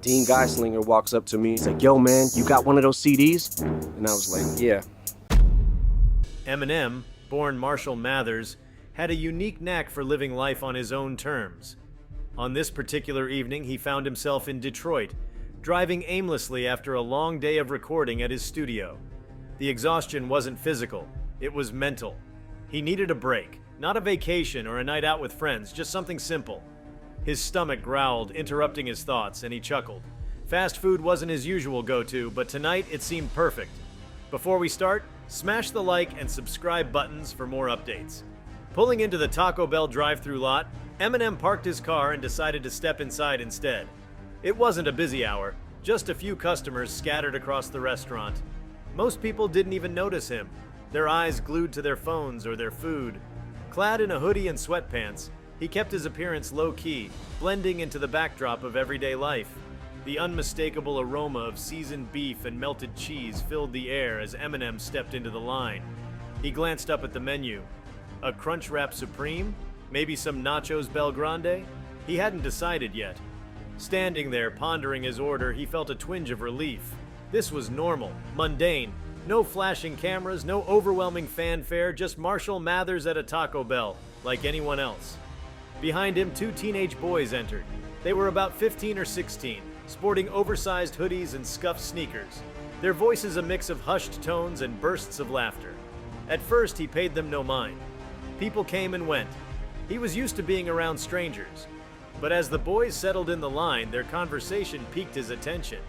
Dean Geislinger walks up to me. He's like, yo, man, you got one of those CDs? And I was like, yeah. Eminem, born Marshall Mathers, had a unique knack for living life on his own terms. On this particular evening, he found himself in Detroit, driving aimlessly after a long day of recording at his studio. The exhaustion wasn't physical, it was mental. He needed a break, not a vacation or a night out with friends, just something simple. His stomach growled, interrupting his thoughts, and he chuckled. Fast food wasn't his usual go-to, but tonight it seemed perfect. Before we start, smash the like and subscribe buttons for more updates. Pulling into the Taco Bell drive-thru lot, Eminem parked his car and decided to step inside instead. It wasn't a busy hour, just a few customers scattered across the restaurant. Most people didn't even notice him, their eyes glued to their phones or their food. Clad in a hoodie and sweatpants, he kept his appearance low-key, blending into the backdrop of everyday life. The unmistakable aroma of seasoned beef and melted cheese filled the air as Eminem stepped into the line. He glanced up at the menu. A Crunchwrap Supreme? Maybe some Nachos Bel Grande? He hadn't decided yet. Standing there, pondering his order, he felt a twinge of relief. This was normal, mundane. No flashing cameras, no overwhelming fanfare, just Marshall Mathers at a Taco Bell, like anyone else. Behind him, two teenage boys entered. They were about 15 or 16, sporting oversized hoodies and scuffed sneakers. Their voices a mix of hushed tones and bursts of laughter. At first, he paid them no mind. People came and went. He was used to being around strangers. But as the boys settled in the line, their conversation piqued his attention.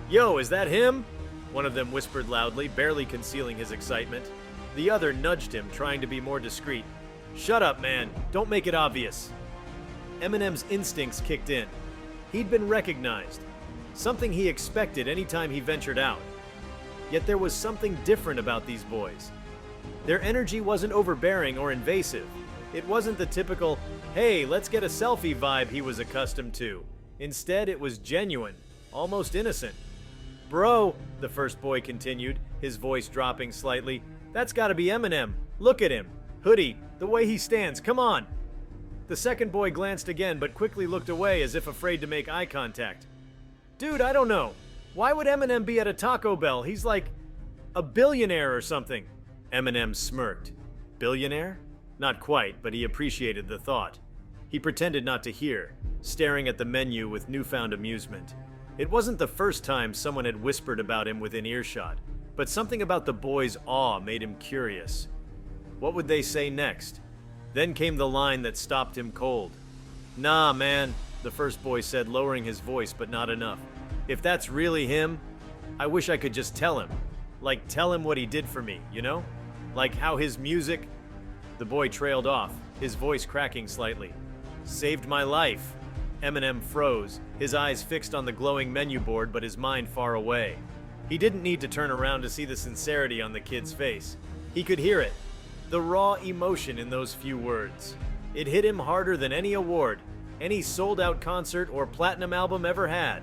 "Yo, is that him?" One of them whispered loudly, barely concealing his excitement. The other nudged him, trying to be more discreet. "Shut up, man. Don't make it obvious." Eminem's instincts kicked in. He'd been recognized, something he expected anytime he ventured out. Yet there was something different about these boys. Their energy wasn't overbearing or invasive. It wasn't the typical, "Hey, let's get a selfie" vibe he was accustomed to. Instead, it was genuine, almost innocent. "Bro," the first boy continued, his voice dropping slightly, "that's gotta be Eminem. Look at him. Hoodie, the way he stands, come on." The second boy glanced again, but quickly looked away as if afraid to make eye contact. "Dude, I don't know. Why would Eminem be at a Taco Bell? He's like a billionaire or something." Eminem smirked. Billionaire? Not quite, but he appreciated the thought. He pretended not to hear, staring at the menu with newfound amusement. It wasn't the first time someone had whispered about him within earshot, but something about the boy's awe made him curious. What would they say next? Then came the line that stopped him cold. "Nah, man," the first boy said, lowering his voice, but not enough. "If that's really him, I wish I could just tell him. Like, tell him what he did for me, you know? Like how his music..." The boy trailed off, his voice cracking slightly. "Saved my life." Eminem froze, his eyes fixed on the glowing menu board, but his mind far away. He didn't need to turn around to see the sincerity on the kid's face. He could hear it. The raw emotion in those few words. It hit him harder than any award, any sold-out concert or platinum album ever had.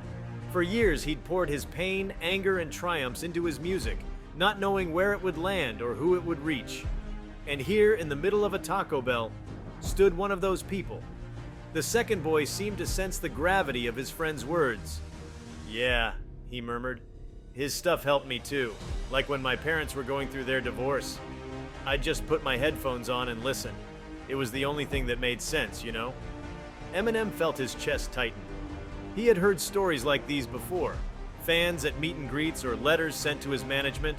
For years, he'd poured his pain, anger, and triumphs into his music, not knowing where it would land or who it would reach. And here, in the middle of a Taco Bell, stood one of those people. The second boy seemed to sense the gravity of his friend's words. "Yeah," he murmured. "His stuff helped me too, like when my parents were going through their divorce. I'd just put my headphones on and listen. It was the only thing that made sense, you know?" Eminem felt his chest tighten. He had heard stories like these before, fans at meet and greets or letters sent to his management.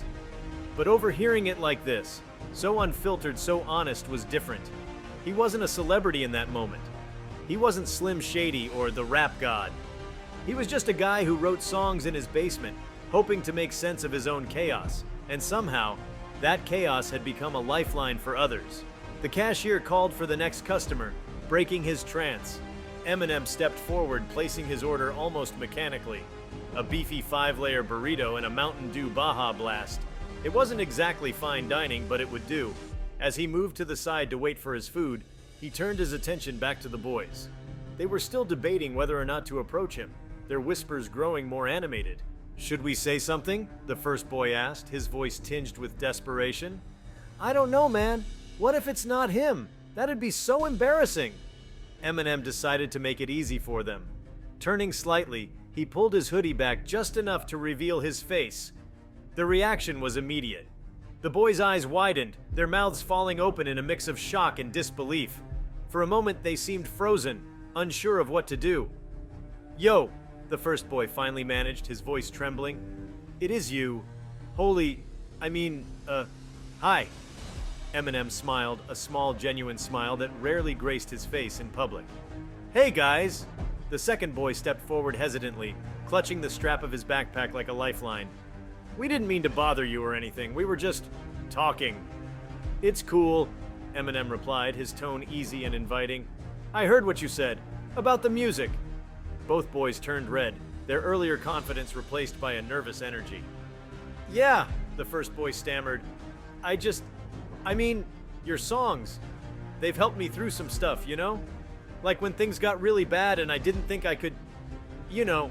But overhearing it like this, so unfiltered, so honest, was different. He wasn't a celebrity in that moment. He wasn't Slim Shady or the rap god. He was just a guy who wrote songs in his basement, hoping to make sense of his own chaos, and somehow, that chaos had become a lifeline for others. The cashier called for the next customer, breaking his trance. Eminem stepped forward, placing his order almost mechanically. A beefy 5-layer burrito and a Mountain Dew Baja Blast. It wasn't exactly fine dining, but it would do. As he moved to the side to wait for his food, he turned his attention back to the boys. They were still debating whether or not to approach him, their whispers growing more animated. "Should we say something?" the first boy asked, his voice tinged with desperation. "I don't know, man. What if it's not him? That'd be so embarrassing." Eminem decided to make it easy for them. Turning slightly, he pulled his hoodie back just enough to reveal his face. The reaction was immediate. The boys' eyes widened, their mouths falling open in a mix of shock and disbelief. For a moment, they seemed frozen, unsure of what to do. "Yo," the first boy finally managed, his voice trembling. "It is you. Hi." Eminem smiled, a small, genuine smile that rarely graced his face in public. "Hey, guys!" The second boy stepped forward hesitantly, clutching the strap of his backpack like a lifeline. "We didn't mean to bother you or anything. We were just talking." "It's cool," Eminem replied, his tone easy and inviting. "I heard what you said about the music." Both boys turned red, their earlier confidence replaced by a nervous energy. "Yeah," the first boy stammered. Your songs. They've helped me through some stuff, you know? Like when things got really bad and I didn't think I could, you know."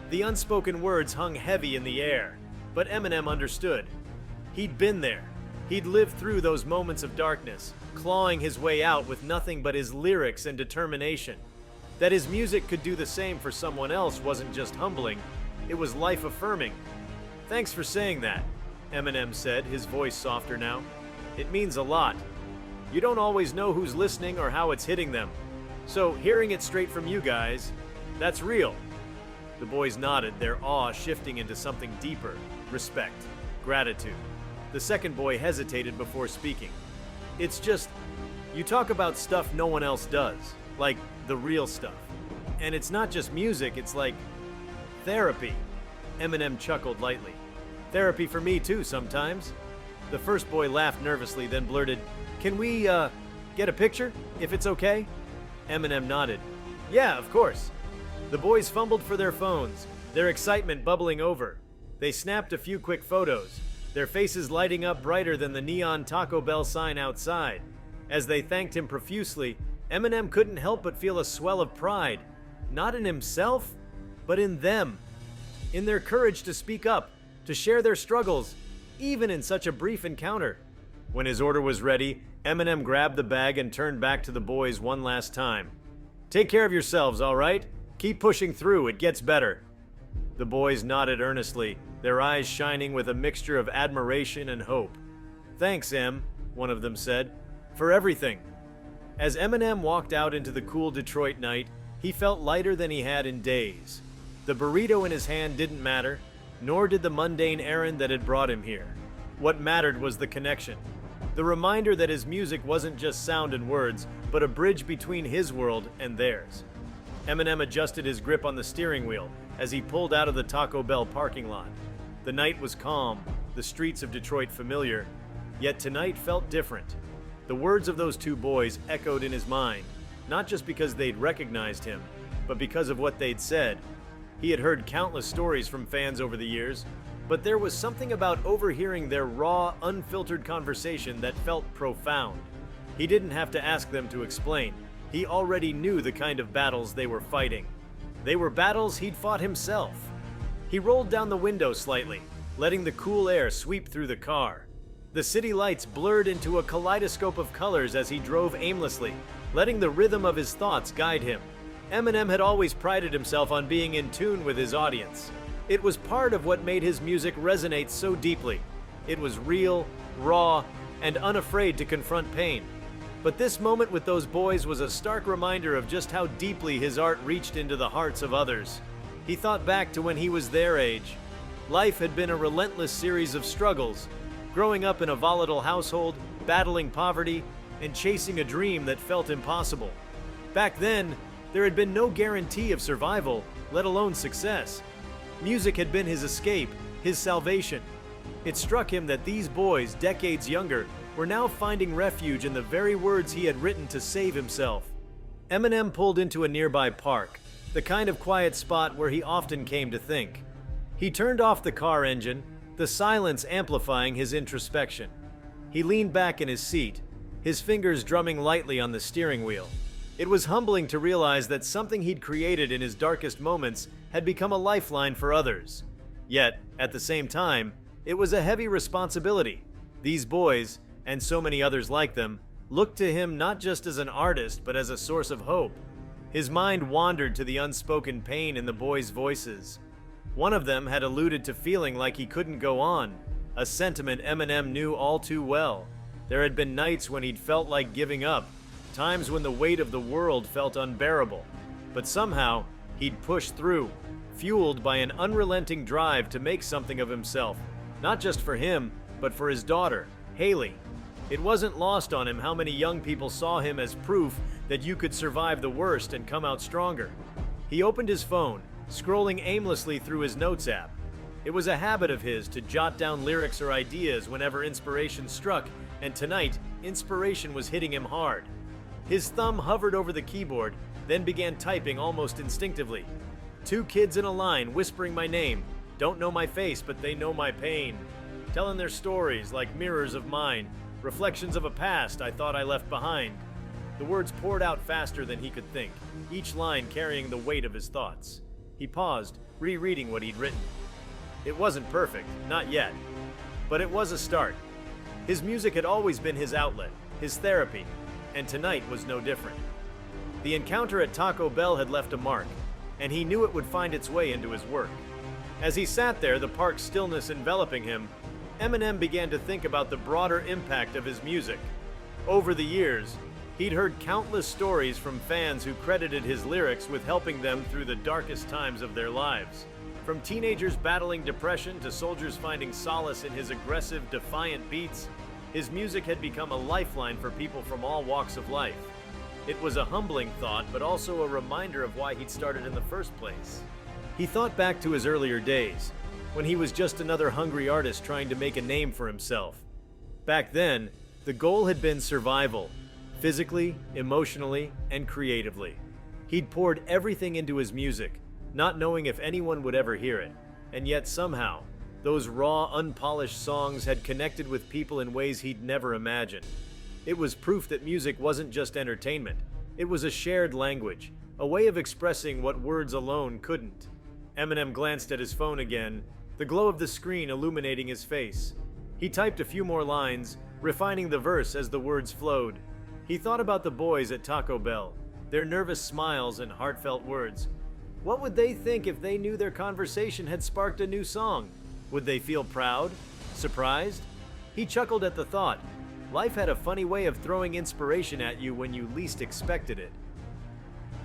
The unspoken words hung heavy in the air, but Eminem understood. He'd been there. He'd lived through those moments of darkness, clawing his way out with nothing but his lyrics and determination. That his music could do the same for someone else wasn't just humbling, it was life-affirming. "Thanks for saying that," Eminem said, his voice softer now. "It means a lot. You don't always know who's listening or how it's hitting them. So hearing it straight from you guys, that's real." The boys nodded, their awe shifting into something deeper: respect, gratitude. The second boy hesitated before speaking. "It's just, you talk about stuff no one else does, like the real stuff. And it's not just music, it's like therapy." Eminem chuckled lightly. "Therapy for me too sometimes." The first boy laughed nervously, then blurted, "Can we, get a picture, if it's okay?" Eminem nodded. "Yeah, of course." The boys fumbled for their phones, their excitement bubbling over. They snapped a few quick photos, their faces lighting up brighter than the neon Taco Bell sign outside. As they thanked him profusely, Eminem couldn't help but feel a swell of pride, not in himself, but in them, in their courage to speak up, to share their struggles, even in such a brief encounter. When his order was ready, Eminem grabbed the bag and turned back to the boys one last time. "Take care of yourselves, all right? Keep pushing through, it gets better." The boys nodded earnestly, their eyes shining with a mixture of admiration and hope. "Thanks, Em," one of them said, "for everything." As Eminem walked out into the cool Detroit night, he felt lighter than he had in days. The burrito in his hand didn't matter, nor did the mundane errand that had brought him here. What mattered was the connection. The reminder that his music wasn't just sound and words, but a bridge between his world and theirs. Eminem adjusted his grip on the steering wheel as he pulled out of the Taco Bell parking lot. The night was calm, the streets of Detroit familiar, yet tonight felt different. The words of those two boys echoed in his mind, not just because they'd recognized him, but because of what they'd said. He had heard countless stories from fans over the years, but there was something about overhearing their raw, unfiltered conversation that felt profound. He didn't have to ask them to explain. He already knew the kind of battles they were fighting. They were battles he'd fought himself. He rolled down the window slightly, letting the cool air sweep through the car. The city lights blurred into a kaleidoscope of colors as he drove aimlessly, letting the rhythm of his thoughts guide him. Eminem had always prided himself on being in tune with his audience. It was part of what made his music resonate so deeply. It was real, raw, and unafraid to confront pain. But this moment with those boys was a stark reminder of just how deeply his art reached into the hearts of others. He thought back to when he was their age. Life had been a relentless series of struggles, growing up in a volatile household, battling poverty, and chasing a dream that felt impossible. Back then, there had been no guarantee of survival, let alone success. Music had been his escape, his salvation. It struck him that these boys, decades younger, were now finding refuge in the very words he had written to save himself. Eminem pulled into a nearby park, the kind of quiet spot where he often came to think. He turned off the car engine, the silence amplifying his introspection. He leaned back in his seat, his fingers drumming lightly on the steering wheel. It was humbling to realize that something he'd created in his darkest moments had become a lifeline for others. Yet, at the same time, it was a heavy responsibility. These boys, and so many others like them, looked to him not just as an artist, but as a source of hope. His mind wandered to the unspoken pain in the boys' voices. One of them had alluded to feeling like he couldn't go on, a sentiment Eminem knew all too well. There had been nights when he'd felt like giving up, times when the weight of the world felt unbearable. But somehow, he'd pushed through, fueled by an unrelenting drive to make something of himself, not just for him, but for his daughter, Haley. It wasn't lost on him how many young people saw him as proof that you could survive the worst and come out stronger. He opened his phone, scrolling aimlessly through his notes app. It was a habit of his to jot down lyrics or ideas whenever inspiration struck, and tonight, inspiration was hitting him hard. His thumb hovered over the keyboard, then began typing almost instinctively. 2 kids in a line whispering my name, don't know my face but they know my pain. Telling their stories like mirrors of mine, reflections of a past I thought I left behind. The words poured out faster than he could think, each line carrying the weight of his thoughts. He paused, rereading what he'd written. It wasn't perfect, not yet, but it was a start. His music had always been his outlet, his therapy, and tonight was no different. The encounter at Taco Bell had left a mark, and he knew it would find its way into his work. As he sat there, the park's stillness enveloping him, Eminem began to think about the broader impact of his music. Over the years, he'd heard countless stories from fans who credited his lyrics with helping them through the darkest times of their lives. From teenagers battling depression to soldiers finding solace in his aggressive, defiant beats, his music had become a lifeline for people from all walks of life. It was a humbling thought, but also a reminder of why he'd started in the first place. He thought back to his earlier days, when he was just another hungry artist trying to make a name for himself. Back then, the goal had been survival, physically, emotionally, and creatively. He'd poured everything into his music, not knowing if anyone would ever hear it, and yet somehow, those raw, unpolished songs had connected with people in ways he'd never imagined. It was proof that music wasn't just entertainment. It was a shared language, a way of expressing what words alone couldn't. Eminem glanced at his phone again, the glow of the screen illuminating his face. He typed a few more lines, refining the verse as the words flowed. He thought about the boys at Taco Bell, their nervous smiles and heartfelt words. What would they think if they knew their conversation had sparked a new song? Would they feel proud? Surprised? He chuckled at the thought. Life had a funny way of throwing inspiration at you when you least expected it.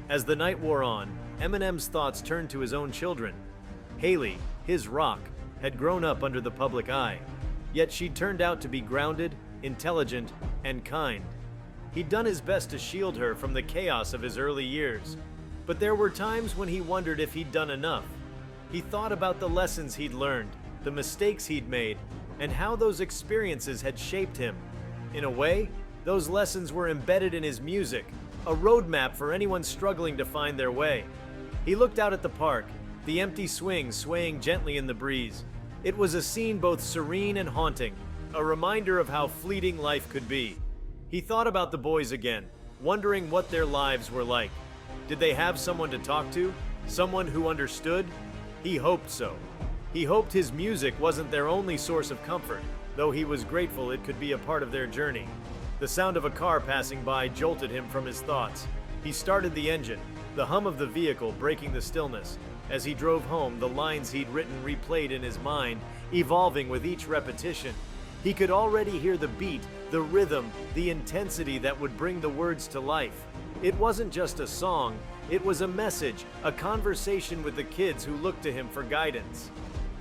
As the night wore on, Eminem's thoughts turned to his own children. Haley, his rock, had grown up under the public eye, yet she'd turned out to be grounded, intelligent, and kind. He'd done his best to shield her from the chaos of his early years, but there were times when he wondered if he'd done enough. He thought about the lessons he'd learned, the mistakes he'd made, and how those experiences had shaped him. In a way, those lessons were embedded in his music, a roadmap for anyone struggling to find their way. He looked out at the park, the empty swings swaying gently in the breeze. It was a scene both serene and haunting, a reminder of how fleeting life could be. He thought about the boys again, wondering what their lives were like. Did they have someone to talk to? Someone who understood? He hoped so. He hoped his music wasn't their only source of comfort, though he was grateful it could be a part of their journey. The sound of a car passing by jolted him from his thoughts. He started the engine, the hum of the vehicle breaking the stillness. As he drove home, the lines he'd written replayed in his mind, evolving with each repetition. He could already hear the beat, the rhythm, the intensity that would bring the words to life. It wasn't just a song, it was a message, a conversation with the kids who looked to him for guidance.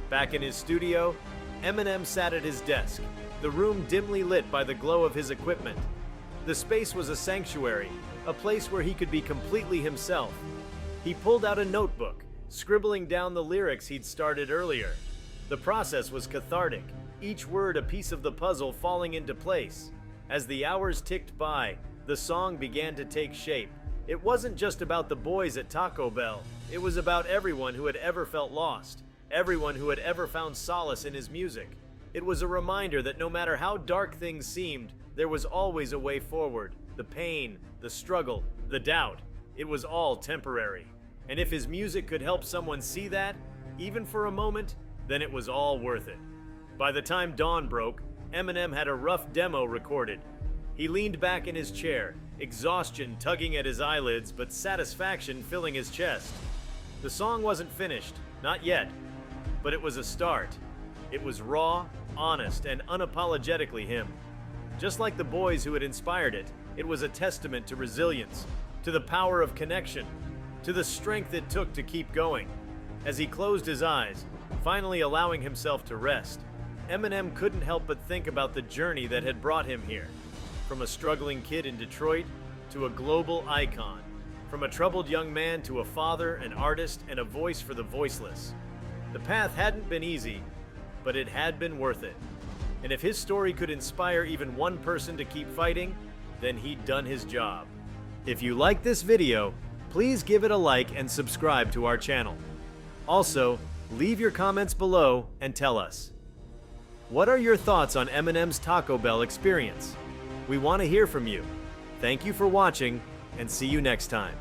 Back in his studio, Eminem sat at his desk, the room dimly lit by the glow of his equipment. The space was a sanctuary, a place where he could be completely himself. He pulled out a notebook, scribbling down the lyrics he'd started earlier. The process was cathartic, each word a piece of the puzzle falling into place. As the hours ticked by, the song began to take shape. It wasn't just about the boys at Taco Bell. It was about everyone who had ever felt lost, everyone who had ever found solace in his music. It was a reminder that no matter how dark things seemed, there was always a way forward. The pain, the struggle, the doubt, it was all temporary. And if his music could help someone see that, even for a moment, then it was all worth it. By the time dawn broke, Eminem had a rough demo recorded. He leaned back in his chair, exhaustion tugging at his eyelids, but satisfaction filling his chest. The song wasn't finished, not yet, but it was a start. It was raw, honest, and unapologetically him. Just like the boys who had inspired it, it was a testament to resilience, to the power of connection, to the strength it took to keep going. As he closed his eyes, finally allowing himself to rest, Eminem couldn't help but think about the journey that had brought him here. From a struggling kid in Detroit to a global icon. From a troubled young man to a father, an artist, and a voice for the voiceless. The path hadn't been easy, but it had been worth it. And if his story could inspire even one person to keep fighting, then he'd done his job. If you like this video, please give it a like and subscribe to our channel. Also, leave your comments below and tell us. What are your thoughts on Eminem's Taco Bell experience? We want to hear from you. Thank you for watching, and see you next time.